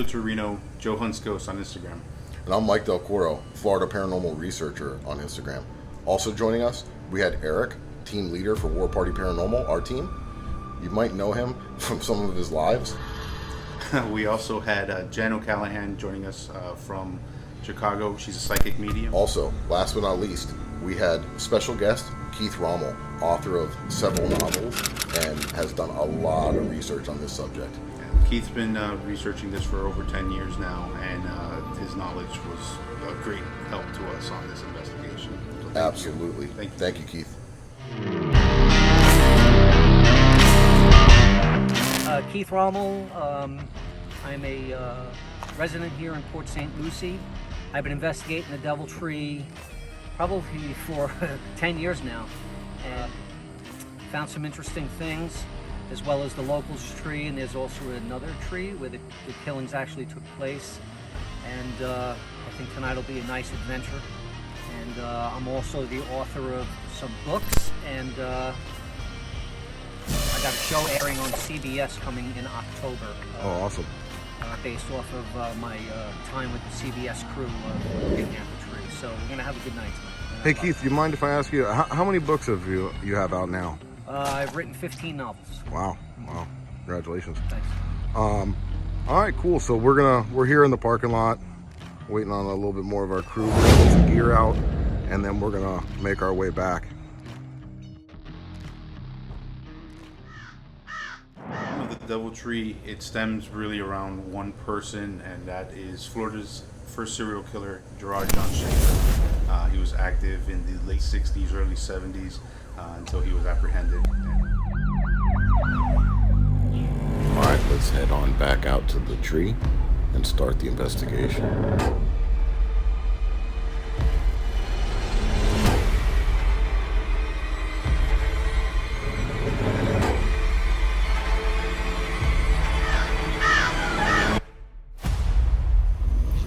Torino, Joe Hunskos on Instagram. And I'm Mike Del Coro, Florida Paranormal Researcher on Instagram. Also joining us, we had Eric, team leader for Warparty Paranormal, our team. You might know him from some of his lives. We also had Jen O'Callahan joining us from Chicago. She's a psychic medium. Also, last but not least, we had special guest Keith Rommel, author of several novels and has done a lot of research on this subject. Keith's been researching this for over 10 years now, and his knowledge was a great help to us on this investigation. So Absolutely. Thank you, Keith. Keith Rommel. I'm a resident here in Port St. Lucie. I've been investigating the DevilTree probably for 10 years now, and found some interesting things, as well as the locals tree, and there's also another tree where the killings actually took place. And I think tonight will be a nice adventure. And I'm also the author of some books, and I got a show airing on CBS coming in October. Awesome. Based off of my time with the CBS crew looking at the tree. So we're going to have a good night tonight. Hey Keith, you mind if I ask you, how many books have you have out now? I've written 15 novels. Wow. Congratulations. Thanks. All right, cool. So we're here in the parking lot, waiting on a little bit more of our crew. We're gonna get some gear out, and then we're gonna make our way back. The DevilTree, it stems really around one person, and that is Florida's first serial killer, Gerard John Schaefer. He was active in the late 60s, early 70s, until he was apprehended. All right, let's head on back out to the tree and start the investigation.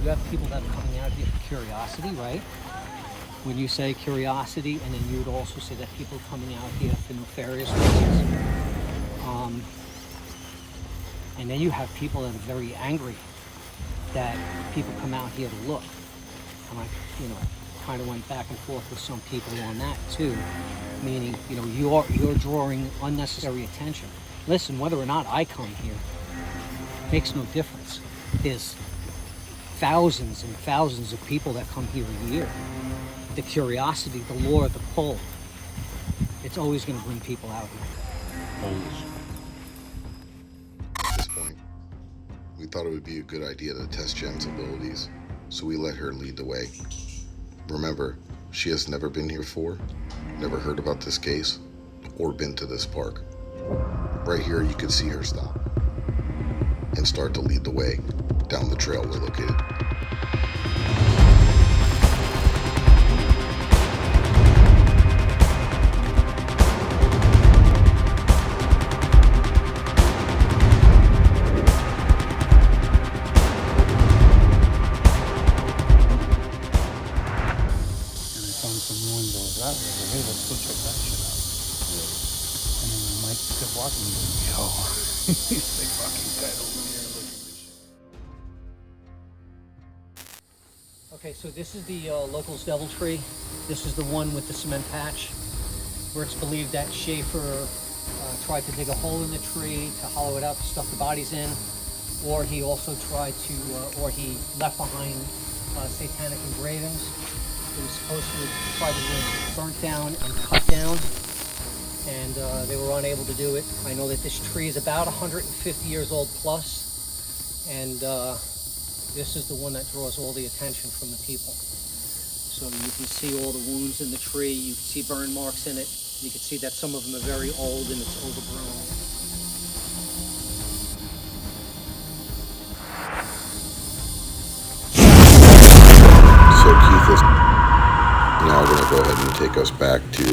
You have people that are coming out here for curiosity, right? When you say curiosity, and then you would also say that people are coming out here for nefarious reasons. And then you have people that are very angry that people come out here to look. And I, kind of went back and forth with some people on that too. Meaning, you're drawing unnecessary attention. Listen, whether or not I come here makes no difference. There's thousands and thousands of people that come here a year. The curiosity, the lure, the pull, it's always going to bring people out here. At this point, we thought it would be a good idea to test Jen's abilities, so we let her lead the way. Remember, she has never been here before, never heard about this case, or been to this park. Right here, you can see her stop and start to lead the way down the trail we're located. Hey, let's go check that shit out. And then Mike kept walking. Yo, he's big fucking guy over here looking at this shit. Okay, so this is the locals DevilTree. This is the one with the cement patch, where it's believed that Schaefer tried to dig a hole in the tree to hollow it out to stuff the bodies in, or he also tried to, or he left behind satanic engravings. It was supposed to try to be burnt down and cut down, and they were unable to do it. I know that this tree is about 150 years old plus, and this is the one that draws all the attention from the people. So you can see all the wounds in the tree, you can see burn marks in it, you can see that some of them are very old and it's overgrown. So Keith is now going to go ahead and take us back to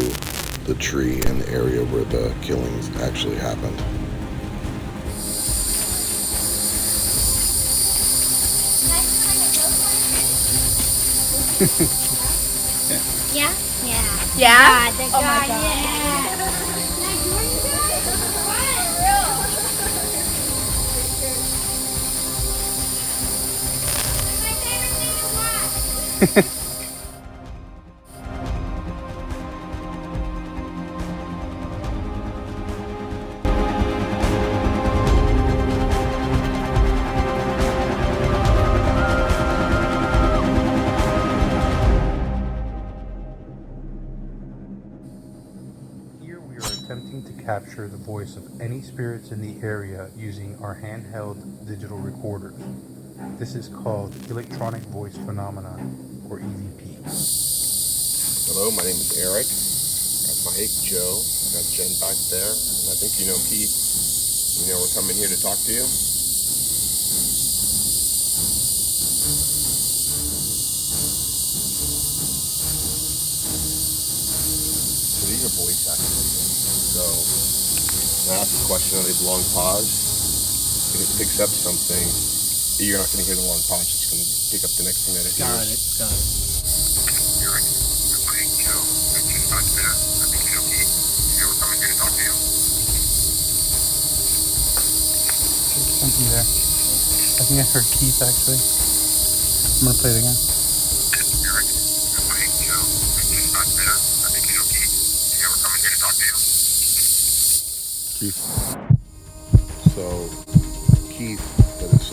the tree and the area where the killings actually happened. Yeah? Yeah. Yeah? The Oh my guy, God. yeah. Here we are attempting to capture the voice of any spirits in the area using our handheld digital recorders. This is called electronic voice phenomenon, or EVP. Hello, my name is Eric. Got Mike, Joe, got Jen back there, and I think you know Keith. You know we're coming here to talk to you. So these are voice activators. So when I ask a question and they have long pause, if it picks up something, you're not going to hear the long pause. It's going to pick up the next thing that it Got hears. it, got it. Eric, got Mike, Joe, got Jen back there. I think you know Keith. You know we're coming here to talk to you. Something there. I think I heard Keith actually. I'm gonna play it again. Eric, got Mike, Joe, got Jen back there. I think you know Keith. You know we're coming here to talk to you. Keith. So, Keith, that is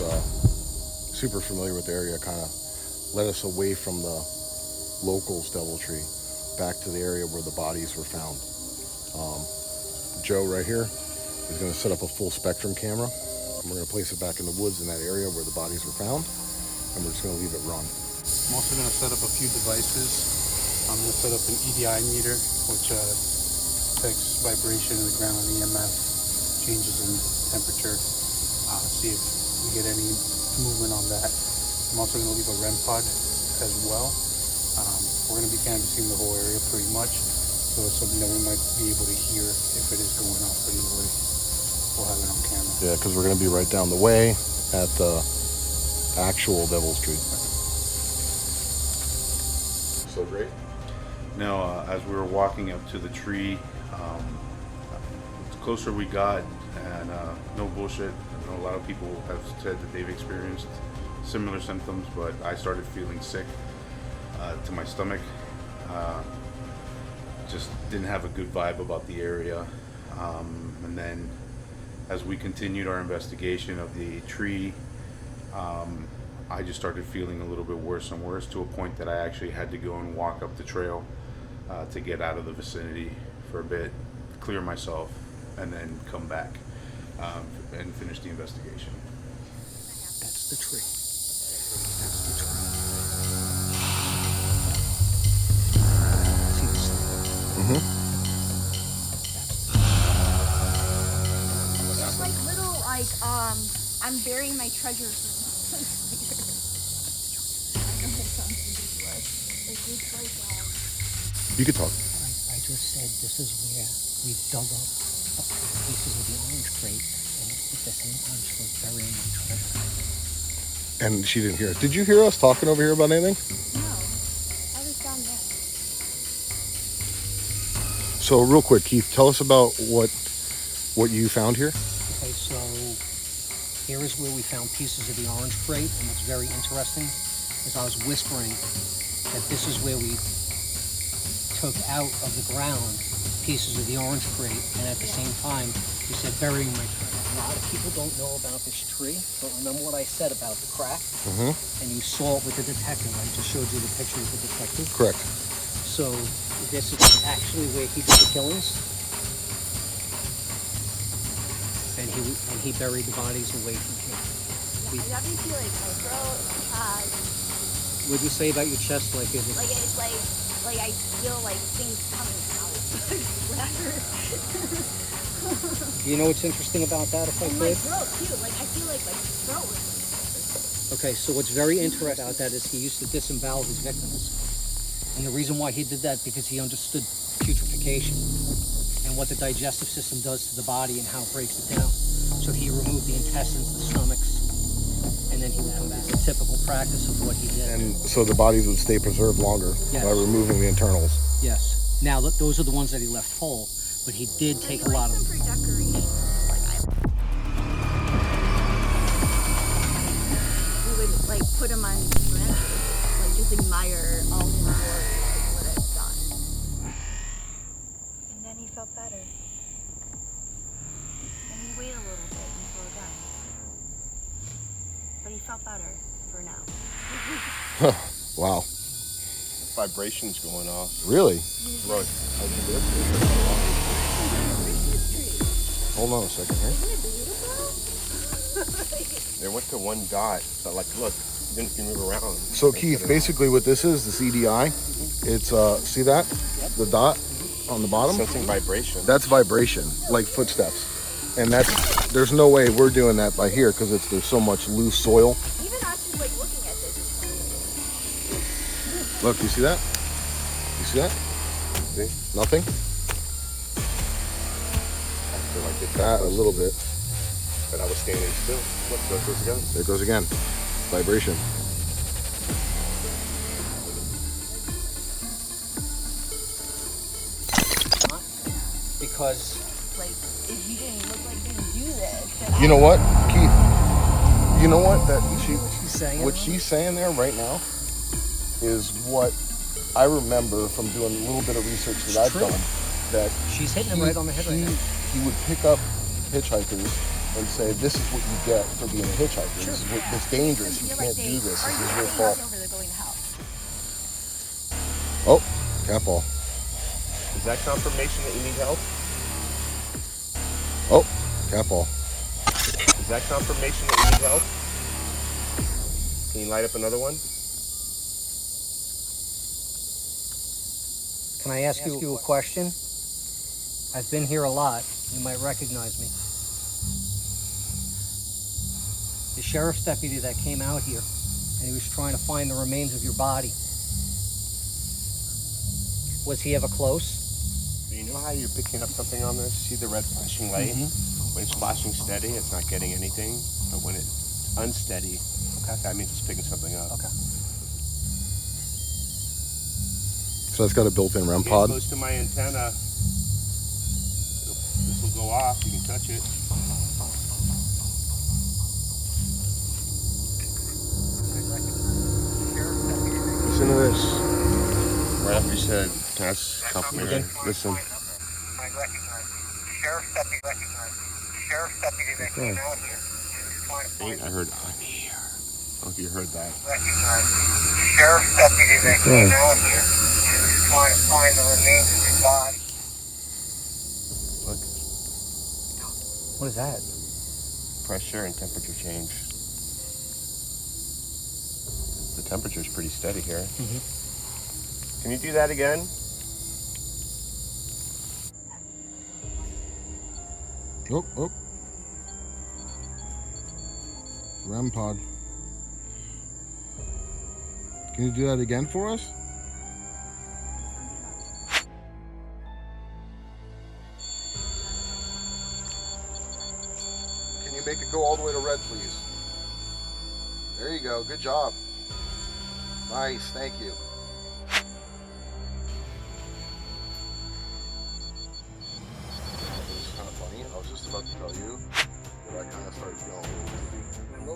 super familiar with the area, kind of led us away from the locals' deviltry back to the area where the bodies were found. Joe right here is going to set up a full spectrum camera. And we're going to place it back in the woods in that area where the bodies were found, and we're just going to leave it run. I'm also gonna set up a few devices. I'm gonna set up an EDI meter, which detects vibration in the ground, EMF, changes in temperature. See if we get any movement on that. I'm also going to leave a REM pod as well. We're going to be canvassing the whole area pretty much, so it's something that we might be able to hear if it is going off. But either way, we'll have it on camera. Yeah, because we're going to be right down the way at the actual Devil's Tree. So great. No, as we were walking up to the tree, the closer we got, and no bullshit, I know a lot of people have said that they've experienced similar symptoms, but I started feeling sick to my stomach. Just didn't have a good vibe about the area. And then as we continued our investigation of the tree, I just started feeling a little bit worse and worse, to a point that I actually had to go and walk up the trail to get out of the vicinity for a bit, clear myself, and then come back and finish the investigation. That's the tree. That's the tree. See this thing? It's just like little, like, I'm burying my treasures. I know it sounds ridiculous. Like, it's like, You could talk. I just said this is where we dug up pieces of the orange crate, and at the same time she was burying my treasure. And she didn't hear us. Did you hear us talking over here about anything? no. I was down there. So real quick, Keith, tell us about what you found here. Okay, so here is where we found pieces of the orange crate, and what's very interesting is I was whispering that this is where we took out of the ground pieces of the orange crate, and at the same time we said burying my treasure. A lot of people don't know about this tree, but remember what I said about the crack? And you saw it with the detective. I just showed you the picture with the detective. Correct. So this is actually where he did the killings, and he buried the bodies away from here. You have me feel like my throat, my chest, What'd you say about your chest? Like, is it? like it's like I feel like things coming out. You know what's interesting about that? If I And my could. throat too. Like I feel like my throat was. Okay, so what's very interesting about that is he used to disembowel his victims. And the reason why he did that, because he understood putrefaction and what the digestive system does to the body and how it breaks it down. So he removed the intestines, the stomachs, and then he went back. It's a typical practice of what he did. And so the bodies would stay preserved longer Yes. by removing the internals. Yes. Now, those are the ones that he left whole, but he did take a lot of them them. for decoration. Like we would like put them on branches, like just just admire all his glory, like what it's done. And then he felt better. And he waited a little bit until it done. But he felt better for now. Wow. Vibrations going off. Really? Look, I'll do this. Hold on a second here. Isn't it beautiful? They went to one dot, but like, look, even if you move around. So Keith, basically what this is, this EDI, it's, see that? The dot on the bottom? Sensing vibration. That's vibration, like footsteps. And that's, there's no way we're doing that by here because there's so much loose soil. Even us just like looking at this is Look, you see that? You see that? See? Nothing? I feel like it's That a little bit. but I was standing still. Look, there it goes again. There it goes again. Vibration. Because like, if you didn't look like you didn't do this, then You know what, Keith? You know what? That she's saying what she's saying there right now is what I remember from doing a little bit of research that I've true. done. That she's hitting him right on the head right now. he would pick up hitchhikers and say, "This is what you get for being a hitchhiker. This is what it's dangerous. You you're can't like, do this. are This you is your running fault." over, they're going to hell. Oh, cat ball. Is that confirmation that you need help? Oh, cat ball. Is that confirmation that you need help? Can you light up another one? Can I ask you a question? I've been here a lot. You might recognize me. The sheriff's deputy that came out here, and he was trying to find the remains of your body. Was he ever close? You know how you're picking up something on this? See the red flashing light? When it's flashing steady, it's not getting anything. But when it's unsteady, that means it's picking something up. Okay. So that's got a built-in REM Get pod. close to my antenna. This will go off. You can touch it. Listen to this. Right after you said, test, couple minutes. Listen. I heard, I'm here. I don't know if you heard that. Sheriff's deputy that came out here. He was trying to find the remains of your body. Look, What is that? pressure and temperature change. The temperature's pretty steady here. Can you do that again? Oh, oh. REM pod. Can you do that again for us? Can you make it go all the way to red, please? There you go. Good job. Nice. Thank you. It's kind of funny. I was just about to tell you that I kind of started feeling a little dizzy. Remember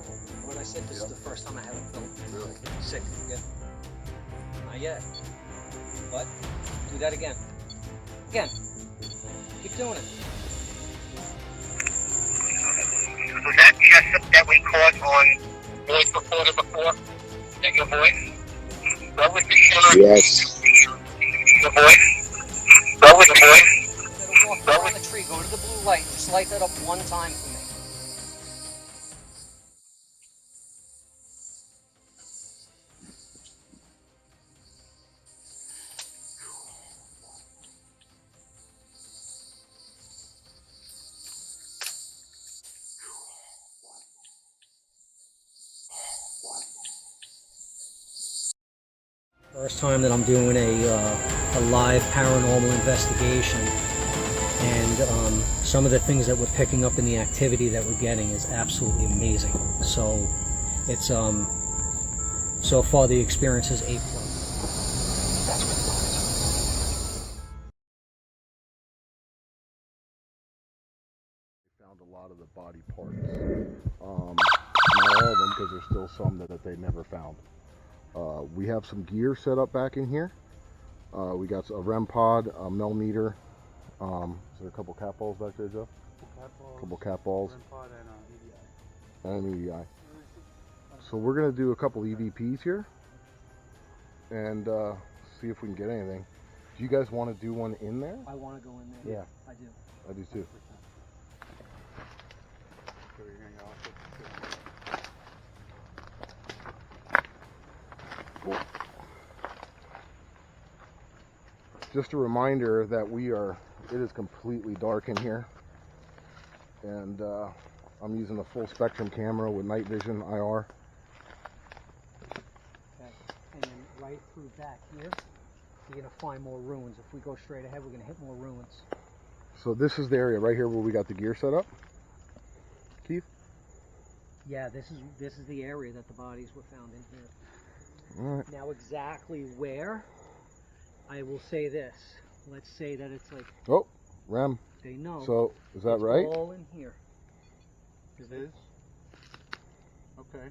when I said this is the first time I haven't felt Really? sick? Yeah. Not yet. What? Do that again. Again. Keep doing it. Was that chest that we caught on voice recorder before? Is that your voice? What was the sheriff? Yes. Your voice? What was the voice? Instead of walking around the tree, go to the blue light. Just light that up one time for me. First time that I'm doing a live paranormal investigation, and some of the things that we're picking up in the activity that we're getting is absolutely amazing. So it's so far the experience is A+. Found a lot of the body parts. Not all of them, because there's still some that they never found. We have some gear set up back in here. We got a REM pod, a mel meter. Is there a couple cat balls back there, Joe? A couple cat balls. And an EDI. So we're going to do a couple EVPs here and see if we can get anything. Do you guys want to do one in there? I want to go in there. Yeah. I do. I do too. Cool. Just a reminder that it is completely dark in here, and I'm using a full spectrum camera with night vision IR. Okay. And then right through back here, you're going to find more ruins. If we go straight ahead, we're going to hit more ruins. So this is the area right here where we got the gear set up, Keith? Yeah, this is the area that the bodies were found in here. All right. Now exactly where, I will say this. Let's say that it's like, Oh, REM. they know. So is that it's right? all in here. It is? Okay.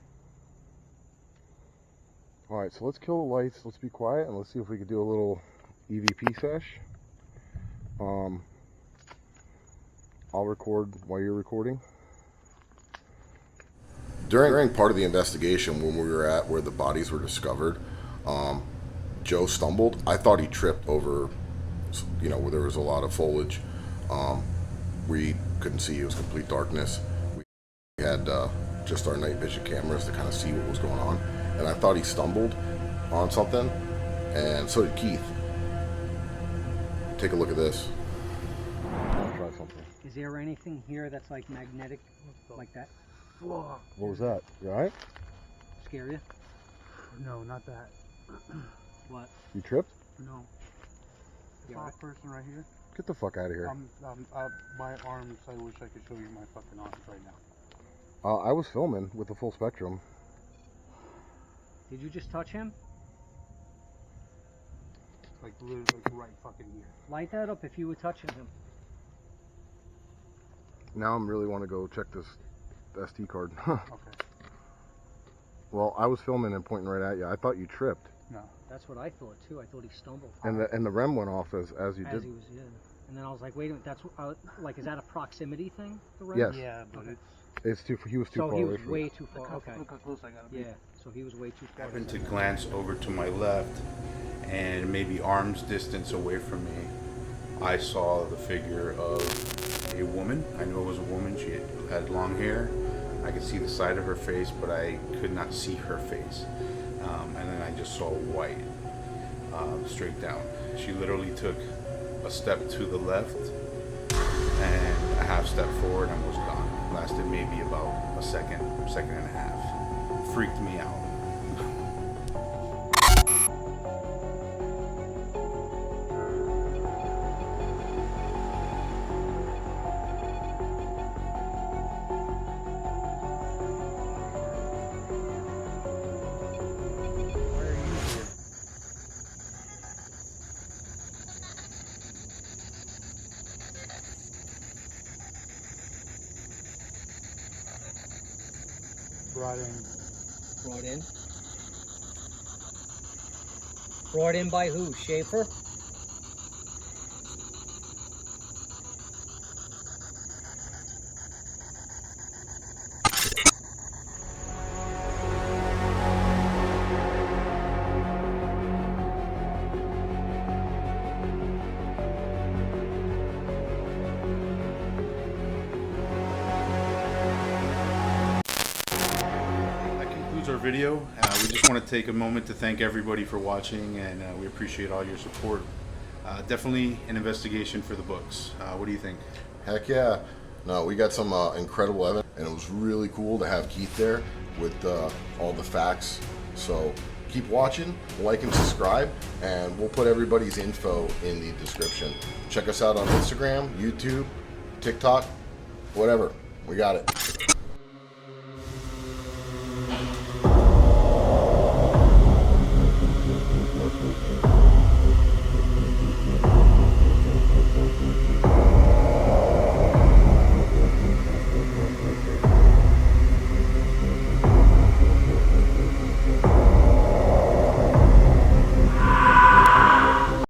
All right, so let's kill the lights. Let's be quiet and let's see if we can do a little EVP sesh. I'll record while you're recording. During part of the investigation, when we were at where the bodies were discovered, Joe stumbled. I thought he tripped over, where there was a lot of foliage. We couldn't see. It was complete darkness. We had just our night vision cameras to kind of see what was going on. And I thought he stumbled on something, and so did Keith. Take a look at this. I'll try something. Is there anything here that's like magnetic, like that? What was that? You alright? Scare you? No, not that. What? You tripped? No. You Saw alright? a person right here. Get the fuck out of here. My arms, I wish I could show you my fucking arms right now. I was filming with the full spectrum. Did you just touch him? Like literally right fucking here. Light that up if you were touching him. Now I really want to go check this SD card. Okay. Well, I was filming and pointing right at you. I thought you tripped. No. That's what I thought too. I thought he stumbled. And the REM went off as you As did. he was, yeah. And then I was like, wait a minute, that's like, is that a proximity thing? The REM? Yes. Yeah, but Okay. He was too So far he away was from way it. too far. Okay. Look how close I gotta be. Yeah. So he was way too far. Happened to glance over to my left, and maybe arm's distance away from me, I saw the figure of a woman. I knew it was a woman. She had long hair. I could see the side of her face, but I could not see her face. And then I just saw white, straight down. She literally took a step to the left and a half step forward and was gone. Lasted maybe about a second and a half. Freaked me out. Brought in. Brought in? Brought in by who? Schaefer? Our video. We just want to take a moment to thank everybody for watching, and we appreciate all your support. Definitely an investigation for the books. What do you think? Heck yeah. No, we got some incredible evidence, and it was really cool to have Keith there with all the facts. So keep watching, like and subscribe, and we'll put everybody's info in the description. Check us out on Instagram, YouTube, TikTok, whatever. We got it.